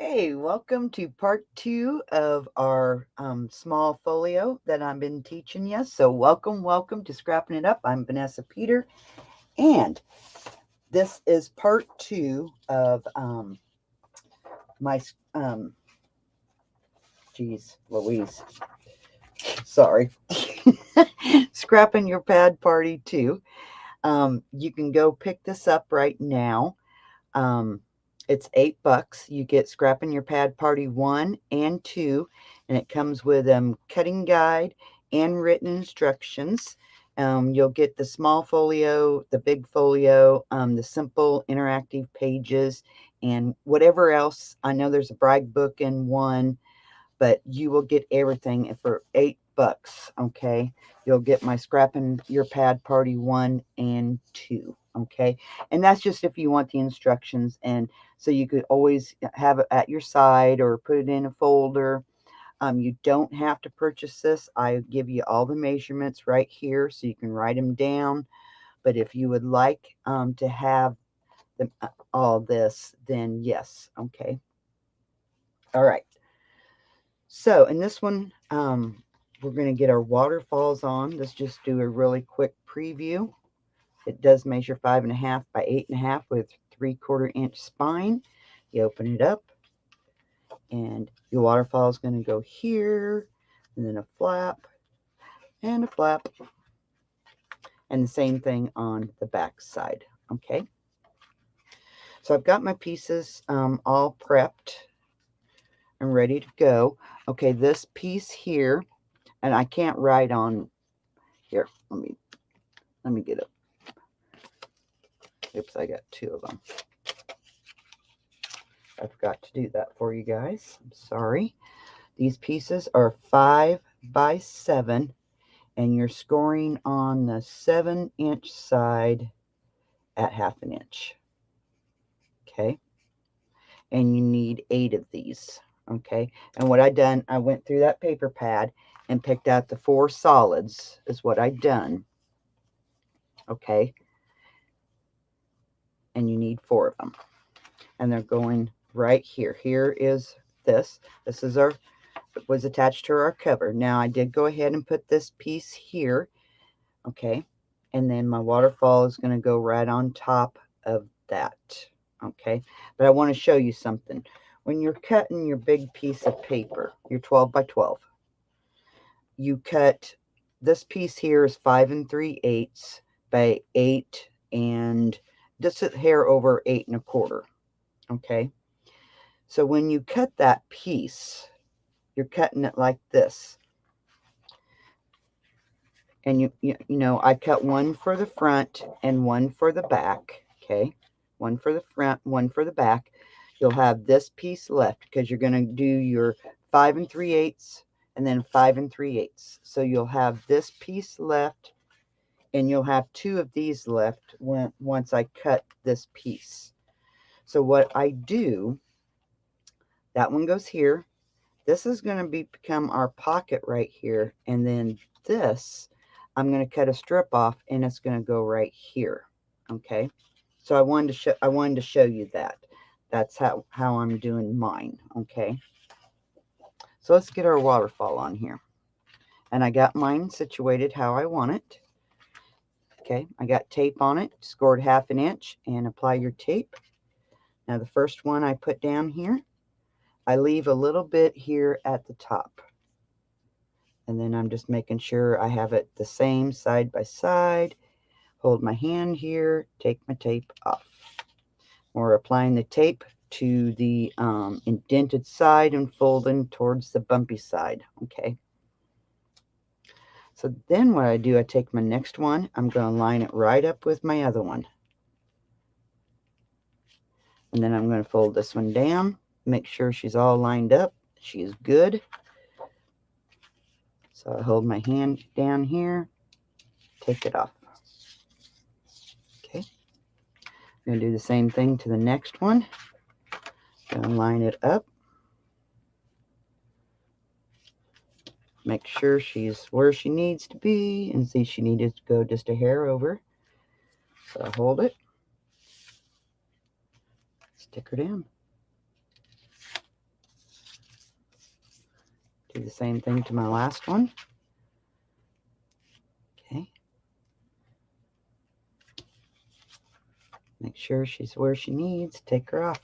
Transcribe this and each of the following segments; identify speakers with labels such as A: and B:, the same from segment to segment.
A: Hey, welcome to part 2 of our small folio that I've been teaching you. So welcome to Scrapping It Up. I'm Vanessa Peter, and this is part 2 of my, geez, Louise, sorry, Scrapping Your Pad Party 2. You can go pick this up right now. Um, it's $8. You get Scrapping Your Pad Party 1 and 2, and it comes with cutting guide and written instructions. You'll get the small folio, the big folio, the simple interactive pages, and whatever else. I know there's a brag book in one, but you will get everything for $8. Okay, you'll get my Scrapping Your Pad Party 1 and 2. Okay, and that's just if you want the instructions, and so you could always have it at your side or put it in a folder. You don't have to purchase this. I give you all the measurements right here so you can write them down. But if you would like to have all this, then yes. Okay, all right. So in this one, we're going to get our waterfalls on. Let's just do a really quick preview. It does measure 5.5 by 8.5 with 3/4 inch spine. You open it up, and your waterfall is going to go here, and then a flap, and a flap, and the same thing on the back side. Okay. So I've got my pieces all prepped and ready to go. Okay, this piece here, and I can't write on here. Let me get it. Oops, I got 2 of them. I forgot to do that for you guys. I'm sorry. These pieces are 5 by 7, and you're scoring on the 7-inch side at 1/2 inch. Okay. And you need 8 of these. Okay. And what I done, I went through that paper pad and picked out the 4 solids is what I done. Okay. And you need 4 of them. And they're going right here. Here is this. This is our, it was attached to our cover. Now I did go ahead and put this piece here. Okay. And then my waterfall is going to go right on top of that. Okay. But I want to show you something. When you're cutting your big piece of paper, your 12 by 12, you cut this piece here is 5 3/8 by 8 and just a hair over 8 1/4. Okay. So when you cut that piece, you're cutting it like this. And you know, I cut one for the front and one for the back. Okay. One for the front, one for the back. You'll have this piece left because you're going to do your 5 3/8 and then 5 3/8. So you'll have this piece left, and you'll have 2 of these left once I cut this piece. So what I do, that one goes here. This is going to become our pocket right here, and then this, I'm going to cut a strip off, and it's going to go right here. Okay, so I wanted to show you that. That's how I'm doing mine. Okay, so let's get our waterfall on here, and I got mine situated how I want it. Okay, I got tape on it, scored 1/2 inch, and apply your tape. Now the first one I put down here, I leave a little bit here at the top. And then I'm just making sure I have it the same side by side. Hold my hand here, take my tape off. We're applying the tape to the indented side and folding towards the bumpy side. Okay. So then what I do, I take my next one, I'm going to line it right up with my other one. And then I'm going to fold this one down, make sure she's all lined up. She is good. So I hold my hand down here, take it off. Okay. I'm going to do the same thing to the next one. Going to line it up. Make sure she's where she needs to be, and see she needed to go just a hair over. So I hold it, stick her down. Do the same thing to my last one. Okay. Make sure she's where she needs. Take her off.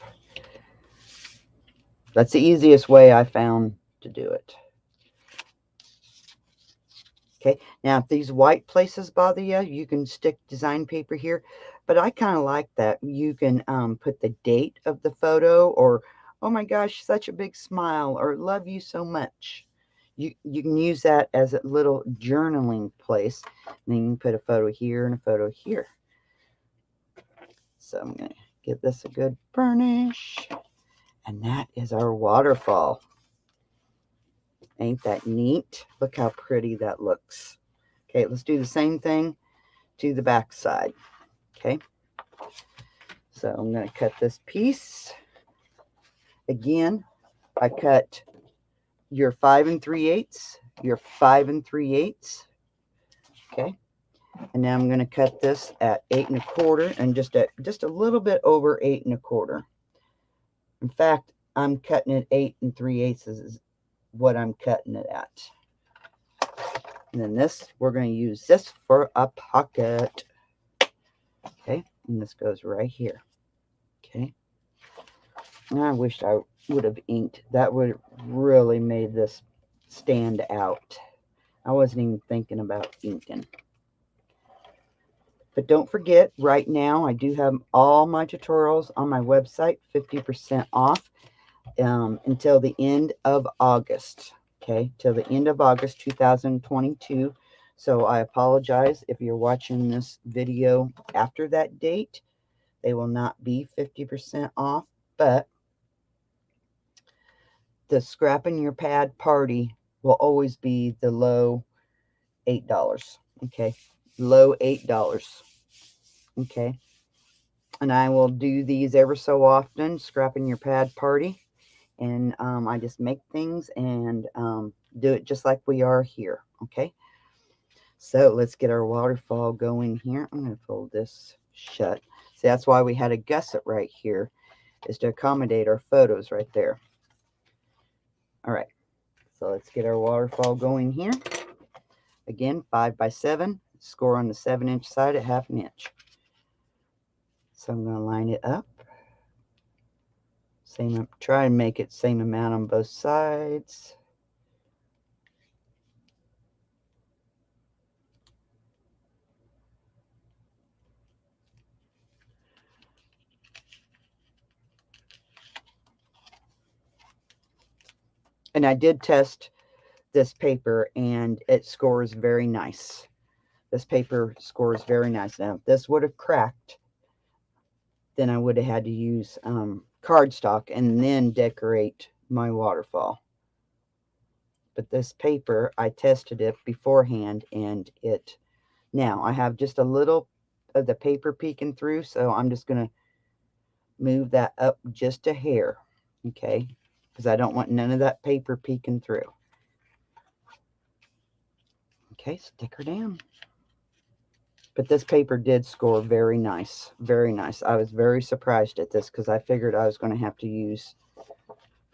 A: That's the easiest way I found to do it. Okay, now if these white places bother you, you can stick design paper here, but I kind of like that. You can put the date of the photo, or oh my gosh, such a big smile, or love you so much. You can use that as a little journaling place. And then you can put a photo here and a photo here. So I'm going to give this a good burnish. And that is our waterfall. Ain't that neat? Look how pretty that looks. Okay, let's do the same thing to the back side. Okay, so I'm going to cut this piece. Again, I cut your 5 3/8, your 5 3/8. Okay, and now I'm going to cut this at 8 1/4 and just a little bit over 8 1/4. In fact, I'm cutting it 8 3/8 is what I'm cutting it at. And then this, we're going to use this for a pocket. Okay, and this goes right here. Okay, and I wish I would have inked. That would have really made this stand out. I wasn't even thinking about inking. But don't forget, right now I do have all my tutorials on my website, 50% off until the end of August. Okay, till the end of August 2022. So I apologize if you're watching this video after that date. They will not be 50% off, but the Scrappin' Your Pad party will always be the low $8. Okay, low $8. Okay, and I will do these ever so often, Scrappin' Your Pad party. And I just make things and do it just like we are here. Okay, so let's get our waterfall going here. I'm going to fold this shut. See, that's why we had a gusset right here, is to accommodate our photos right there. All right, so let's get our waterfall going here. Again, 5 by 7. Score on the 7-inch side at 1/2 inch. So I'm going to line it up. Same, try and make it same amount on both sides. And I did test this paper and it scores very nice. This paper scores very nice. Now, if this would have cracked, then I would have had to use cardstock and then decorate my waterfall. But this paper, I tested it beforehand and it, now I have just a little of the paper peeking through, so I'm just going to move that up just a hair, okay, because I don't want none of that paper peeking through. Okay, stick her down. But this paper did score very nice, very nice. I was very surprised at this because I figured I was going to have to use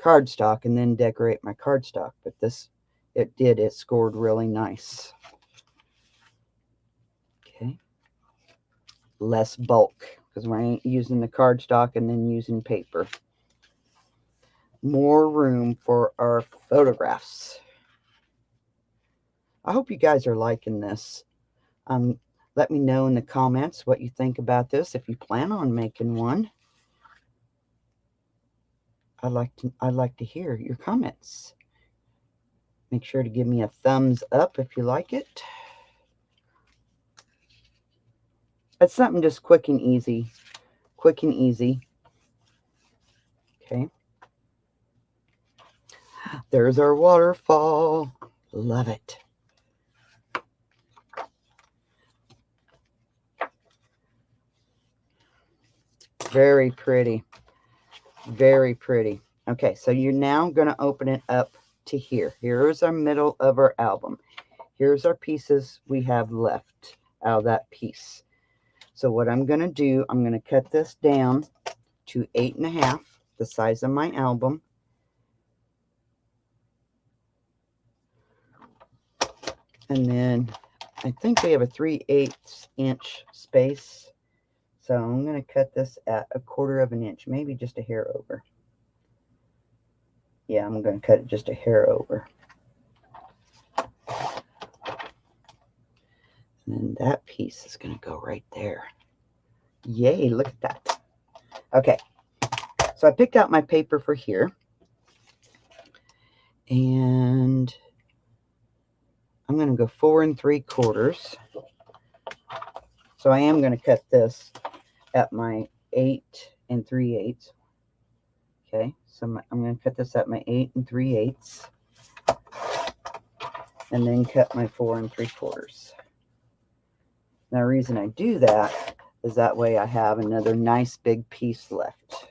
A: cardstock and then decorate my cardstock. But this, it scored really nice. Okay. Less bulk because we ain't using the cardstock and then using paper. More room for our photographs. I hope you guys are liking this. Let me know in the comments what you think about this. If you plan on making one, I'd like to hear your comments. Make sure to give me a thumbs up if you like it. It's something just quick and easy. Quick and easy. Okay. There's our waterfall. Love it. Very pretty. Very pretty. Okay, so you're now going to open it up to here. Here's our middle of our album. Here's our pieces we have left out of that piece. So what I'm going to do, I'm going to cut this down to 8 1/2, the size of my album. And then I think we have a 3/8 inch space. So I'm going to cut this at 1/4 of an inch, maybe just a hair over. Yeah, I'm going to cut it just a hair over. And that piece is going to go right there. Yay, look at that. Okay, so I picked out my paper for here. And I'm going to go 4 3/4. So I am going to cut this at my 8 3/8. Okay, so I'm going to cut this at my 8 3/8. And then cut my 4 3/4. Now, the reason I do that is that way I have another nice big piece left.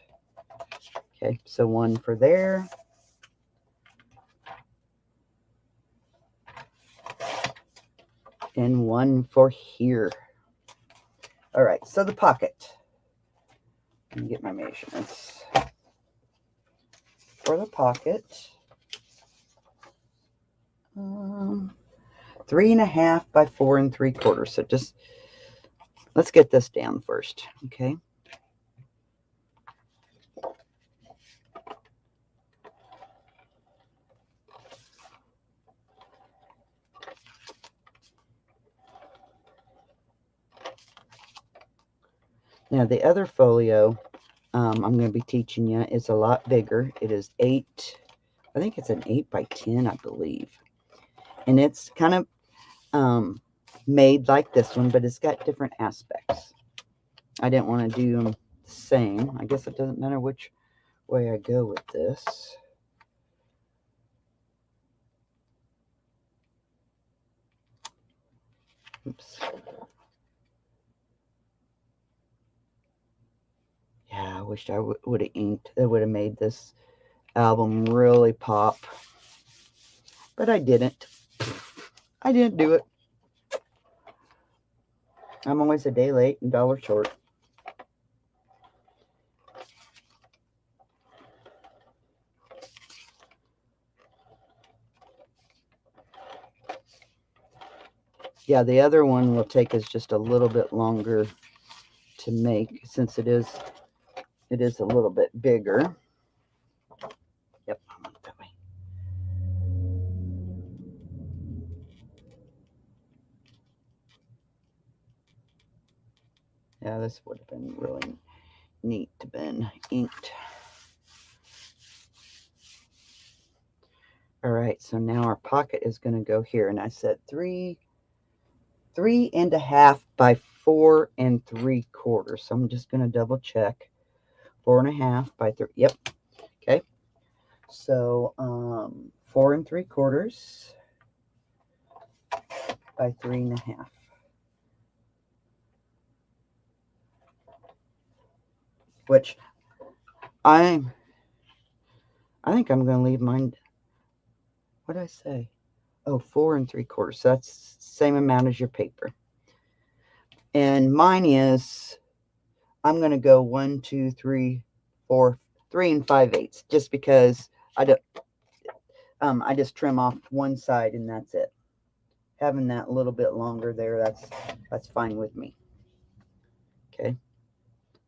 A: Okay, so one for there. And one for here. All right, so the pocket. Let me get my measurements. For the pocket, 3.5 by 4 3/4. So just, let's get this down first, okay? Now the other folio I'm going to be teaching you is a lot bigger. It is 8, I think it's an 8 by 10, I believe. And it's kind of made like this one, but it's got different aspects. I didn't want to do them the same. I guess it doesn't matter which way I go with this. Oops. Yeah, I wish I would have inked. That would have made this album really pop. But I didn't. I didn't do it. I'm always a day late and $1 short. Yeah, the other one will take us just a little bit longer to make since it is a little bit bigger. Yep, I went that way. Yeah, this would have been really neat to been inked. All right, so now our pocket is going to go here, and I said 3.5 by 4 3/4. So I'm just going to double check. 4.5 by 3. Yep. Okay. So 4 3/4 by 3.5. Which I think I'm going to leave mine. What did I say? Oh, 4 3/4. So that's the same amount as your paper. And mine is, I'm going to go 1, 2, 3, 4, 3 5/8, just because I don't. I just trim off one side and that's it. Having that a little bit longer there, that's fine with me. Okay,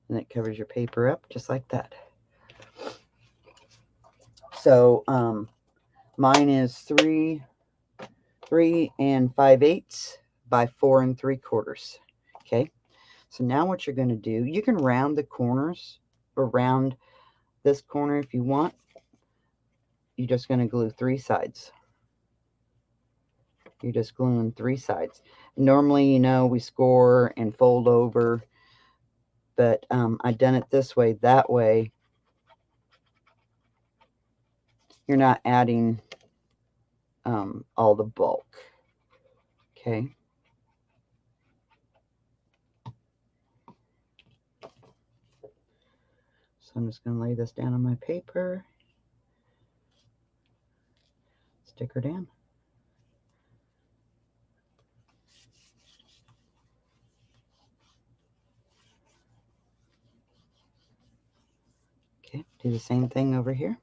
A: and it covers your paper up just like that. So mine is 3 5/8 by 4 3/4. Okay, so now what you're going to do, you can round the corners or round this corner if you want. You're just going to glue 3 sides. You're just gluing 3 sides. Normally, you know, we score and fold over, but I done it this way. That way, you're not adding all the bulk. Okay. So I'm just going to lay this down on my paper. Stick her down. Okay, do the same thing over here.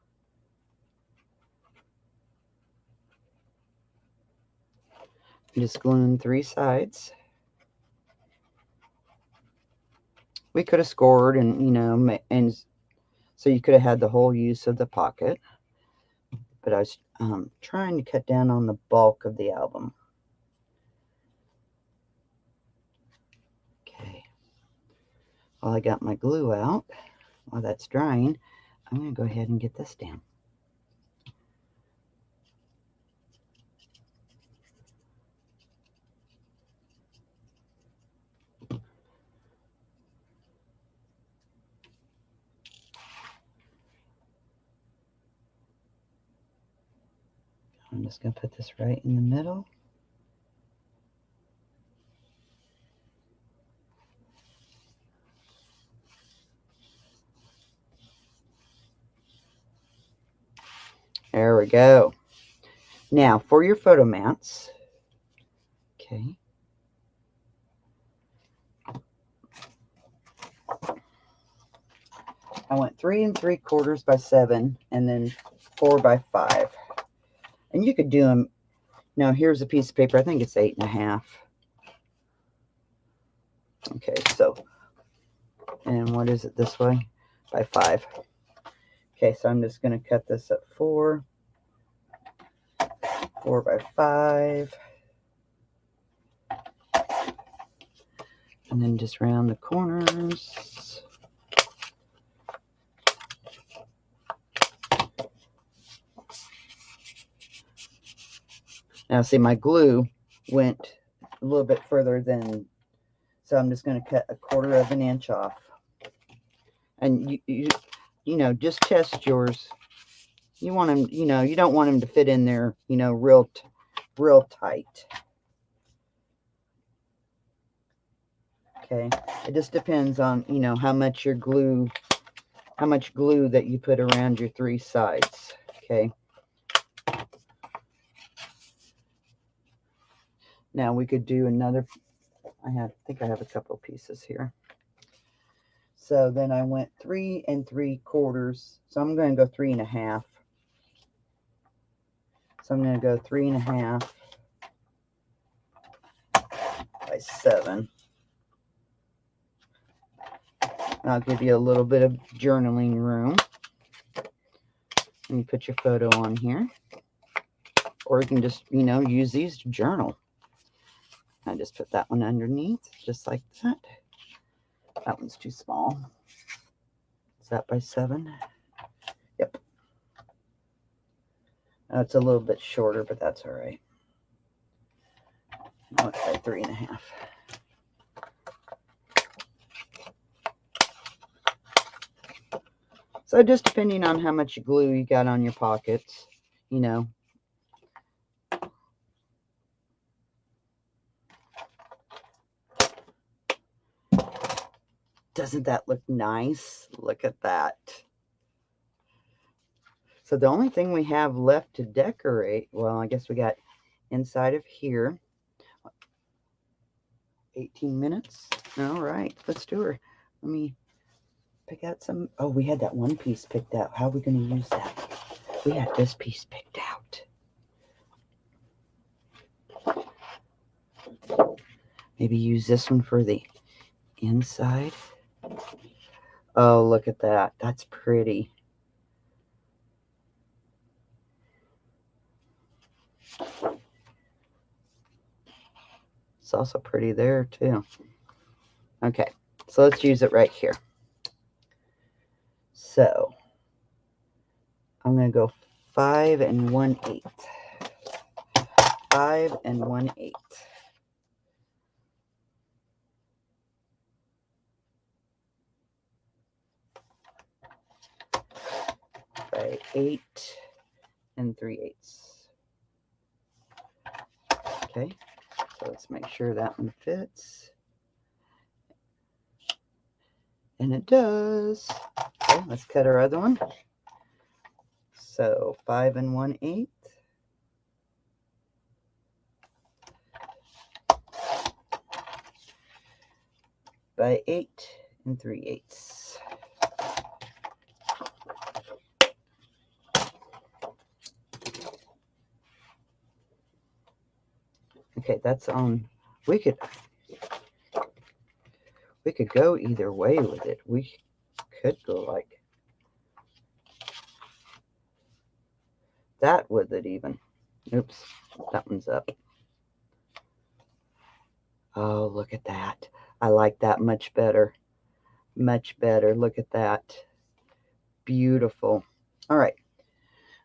A: Just gluing 3 sides. We could have scored and, you know, and so you could have had the whole use of the pocket. But I was trying to cut down on the bulk of the album. Okay. While I got my glue out, while that's drying, I'm going to go ahead and get this down. I'm just going to put this right in the middle. There we go. Now for your photo mats. Okay. I went 3 3/4 by 7 and then 4 by 5. And you could do them. Now here's a piece of paper. I think it's 8 1/2. Okay, so, and what is it this way? By 5. Okay, so I'm just going to cut this at 4 by 5. And then just round the corners. Now see, my glue went a little bit further than, so I'm just going to cut 1/4 of an inch off. And you know, just test yours. You want them, you know, you don't want them to fit in there, you know, real tight. Okay, it just depends on, you know, how much glue that you put around your 3 sides. Okay. Now we could do another. I think I have a couple pieces here. So then I went 3 3/4. So I'm going to go 3 1/2. So I'm going to go 3 1/2 by 7. I'll give you a little bit of journaling room. And you put your photo on here. Or you can just, you know, use these to journal. I just put that one underneath, just like that. That one's too small. Is that by 7? Yep. It's a little bit shorter, but that's all right. No, it's by 3 1/2. So just depending on how much glue you got on your pockets, you know. Doesn't that look nice? Look at that. So the only thing we have left to decorate, well, I guess we got inside of here. 18 minutes. All right, let's do her. Let me pick out some. Oh, we had that one piece picked out. How are we going to use that? We had this piece picked out. Maybe use this one for the inside. Oh, look at that. That's pretty. It's also pretty there, too. Okay, so let's use it right here. So, I'm going to go 5 1/8. 5 1/8. By 8 3/8. Okay, so let's make sure that one fits. And it does. Okay, let's cut our other one. So 5 1/8. By 8 3/8. Okay, that's on. We could go either way with it. We could go like that with it even. Oops, that one's up. Oh, look at that. I like that much better. Much better. Look at that. Beautiful. All right.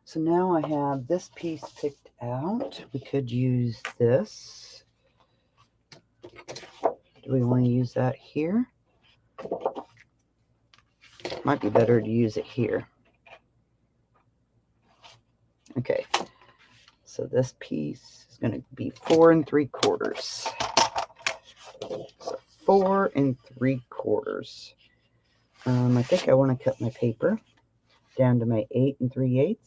A: So now I have this piece picked out. We could use this. Do we want to use that here? Might be better to use it here. Okay. So this piece is going to be 4 3/4. So 4 3/4. I think I want to cut my paper down to my 8 3/8.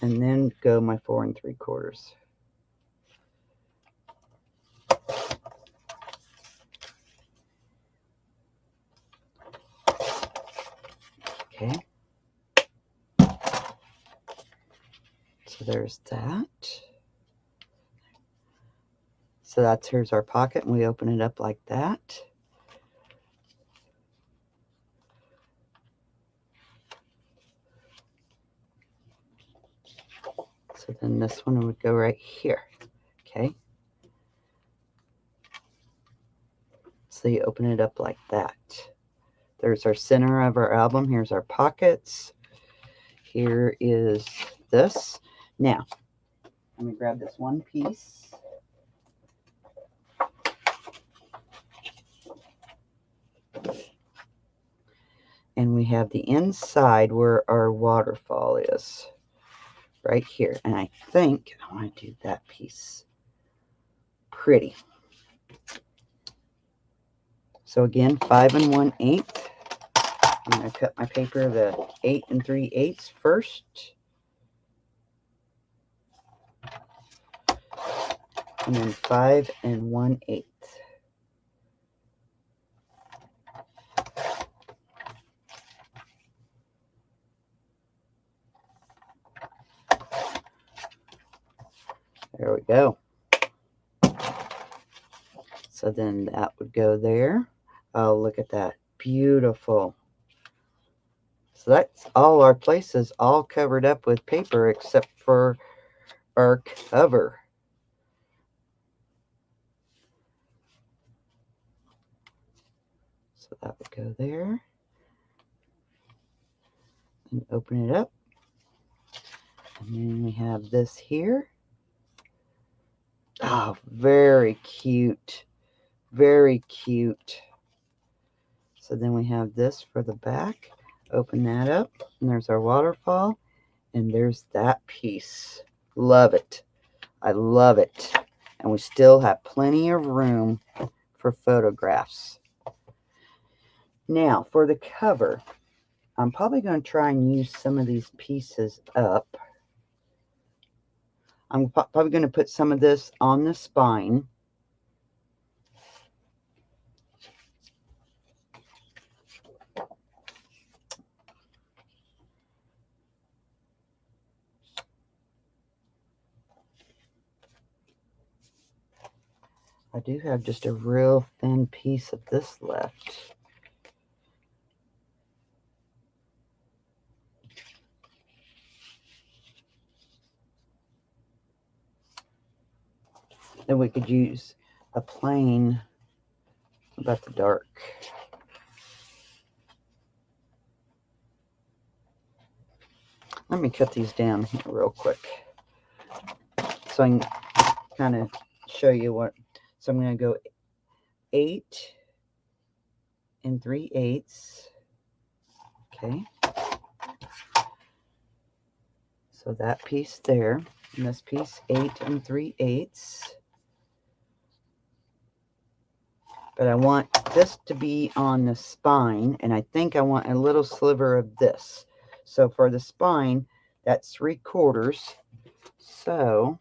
A: And then go my 4 3/4. Okay. So there's that. So here's our pocket, and we open it up like that. So then this one would go right here. Okay. So you open it up like that. There's our center of our album. Here's our pockets. Here is this. Now, let me grab this one piece. And we have the inside where our waterfall is. Right here. And I think I want to do that piece pretty. So again, 5 1/8. I'm going to cut my paper the 8 3/8 first. And then 5 1/8. There we go. So then that would go there. Oh, look at that. Beautiful. So that's all our places all covered up with paper except for our cover. So that would go there. And open it up. And then we have this here. Oh, very cute. Very cute. So then we have this for the back. Open that up. And there's our waterfall. And there's that piece. Love it. I love it. And we still have plenty of room for photographs. Now, for the cover, I'm probably going to try and use some of these pieces up. I'm probably going to put some of this on the spine. I do have just a real thin piece of this left. Then we could use a plain, about the dark. Let me cut these down here real quick so I can kind of show you what. So I'm going to go 8 3/8. Okay. So that piece there, and this piece 8 3/8. But I want this to be on the spine, and I think I want a little sliver of this. So for the spine, that's 3/4. So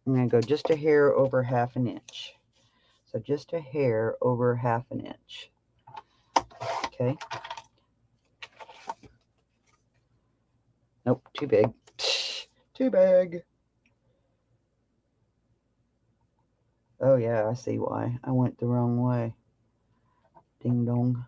A: I'm going to go just a hair over 1/2 inch. So just a hair over 1/2 inch. Okay. Nope, too big. Too big. Oh yeah, I see why. I went the wrong way. Ding dong.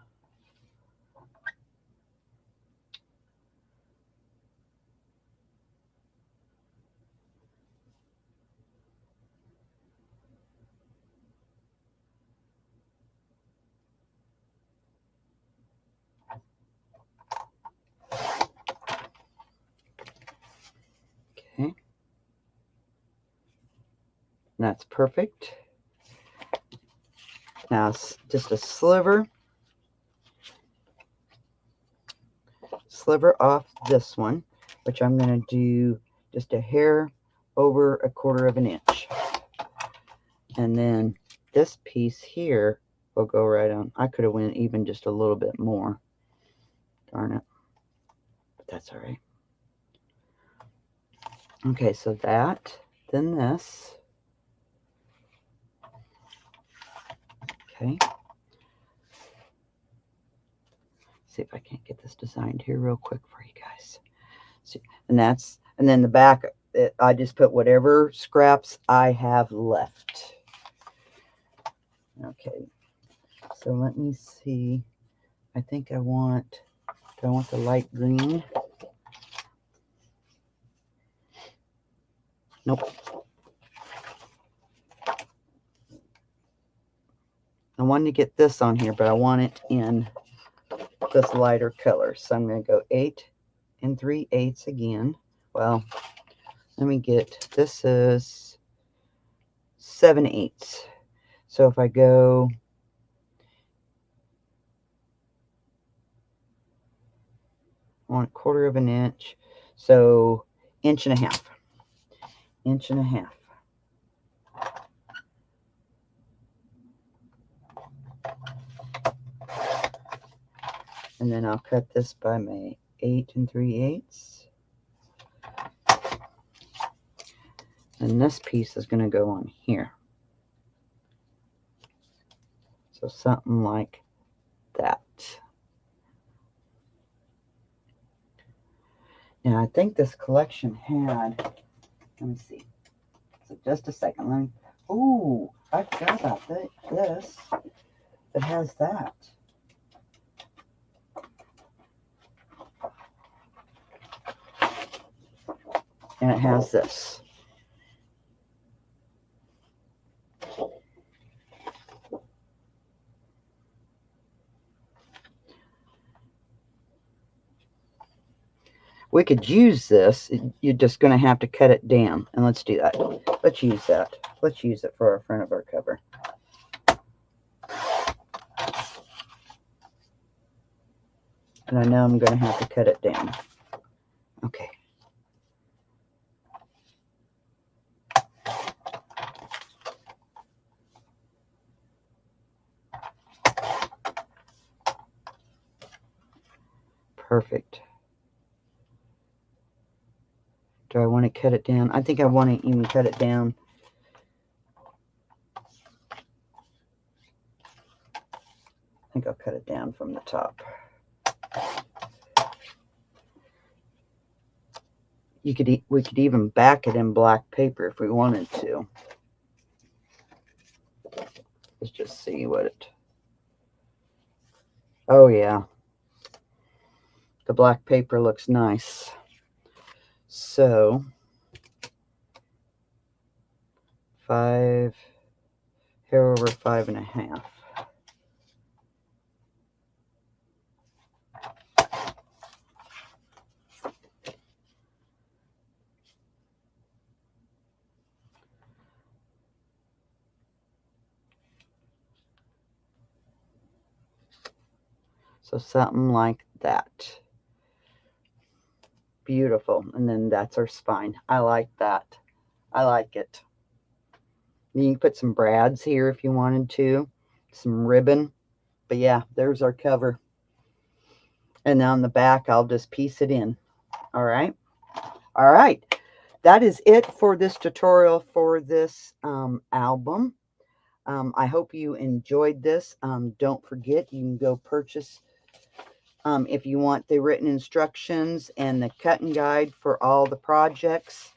A: Okay. That's perfect. Now it's just a sliver off this one, which I'm going to do just a hair over 1/4 of an inch. And then this piece here will go right on. I could have went even just a little bit more. Darn it. But that's all right. Okay, so that, then this. Okay. See if I can't get this designed here real quick for you guys. See, and then the back, I just put whatever scraps I have left. Okay, so let me see. I think do I want the light green? Nope. I wanted to get this on here, but I want it in this lighter color. So I'm going to go 8 3/8 again. Well, let me get, this is 7/8. So if I go 1/4 of an inch, so 1.5 inches. 1.5 inches. And then I'll cut this by my 8 3/8. And this piece is going to go on here. So something like that. Now I think this collection had, let me see. So just a second. Let me, oh, I forgot about this. It has that. And it has this. We could use this. You're just going to have to cut it down. And let's do that. Let's use that. Let's use it for our front of our cover. And I know I'm going to have to cut it down. Okay. Perfect. Do I want to cut it down? I think I want to even cut it down. I think I'll cut it down from the top. We could even back it in black paper if we wanted to. Let's just see what it. Oh yeah. The black paper looks nice. So 5 hair over 5.5. So something like that. Beautiful. And then that's our spine. I like that. I like it. You can put some brads here if you wanted to. Some ribbon. But yeah, there's our cover. And on the back, I'll just piece it in. All right. All right. That is it for this tutorial for this album. I hope you enjoyed this. Don't forget, you can go purchase If you want the written instructions and the cutting guide for all the projects,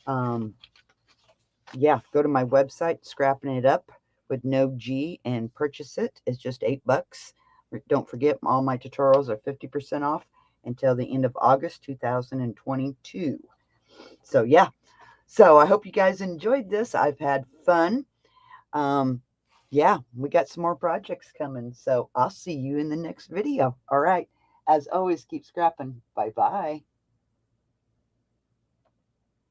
A: yeah, go to my website, Scrapping It Up with no G, and purchase it. It's just $8. Don't forget, all my tutorials are 50% off until the end of August 2022. So yeah, so I hope you guys enjoyed this. I've had fun. Yeah, we got some more projects coming, so I'll see you in the next video. All right, as always, keep scrapping. Bye bye.